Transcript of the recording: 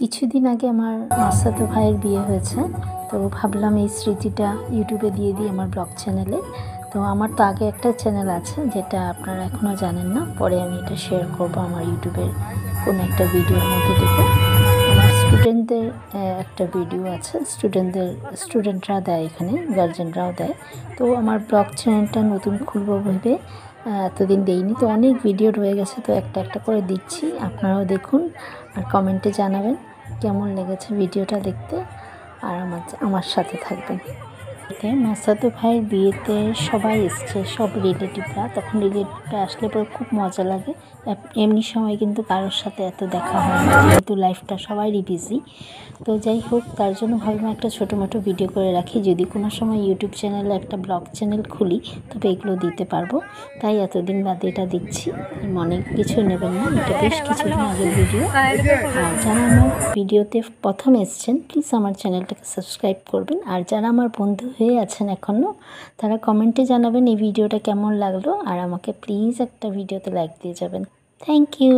কিছুদিন আগে আমার মাস্তাতো ভাইয়ের বিয়ে হয়েছে, তো ভাবলাম এই স্মৃতিটা ইউটিউবে দিয়ে দিই আমার ব্লগ চ্যানেলে। তো আমার তো আগে একটা চ্যানেল আছে যেটা আপনারা এখনও জানেন না, পরে আমি এটা শেয়ার করব আমার ইউটিউবের কোনো একটা ভিডিওর মধ্যে দেবো। আমার স্টুডেন্টদের একটা ভিডিও আছে, স্টুডেন্টরা দেয়, এখানে গার্জেনরাও দেয়। তো আমার ব্লগ চ্যানেলটা নতুন খুলবো ভেবে এতদিন দেইনি, তো অনেক ভিডিও রয়ে গেছে, তো একটা একটা করে দিচ্ছি। আপনারাও দেখুন আর কমেন্টে জানাবেন কেমন লেগেছে ভিডিওটা দেখতে, আর আমার সাথে থাকবেন। মাস্তাতো ভাইয়ের বিয়েতে সবাই এসছে, সব রিলেটিভরা। তখন রিলেটিভরা আসলে পরে খুব মজা লাগে। এমনি সময় কিন্তু কারোর সাথে এত দেখা হয় না, যেহেতু লাইফটা সবারই বিজি। তো যাই হোক, তার জন্য ভাবলাম একটা ছোটো মোটো ভিডিও করে রাখি, যদি কোনো সময় ইউটিউব চ্যানেলে একটা ব্লগ চ্যানেল খুলি তবে এগুলো দিতে পারবো। তাই এতদিন বাদে এটা দিচ্ছি, অনেক কিছু নেবেন না, এটা বেশ কিছুদিন আগের ভিডিও। আর যারা আমার ভিডিওতে প্রথম এসছেন প্লিজ আমার চ্যানেলটাকে সাবস্ক্রাইব করবেন, আর যারা আমার বন্ধু হয়ে আছেন এখনও তারা কমেন্টে জানাবেন এই ভিডিওটা কেমন লাগলো, আর আমাকে প্লিজ একটা ভিডিওতে লাইক দিয়ে যাবেন। Thank you.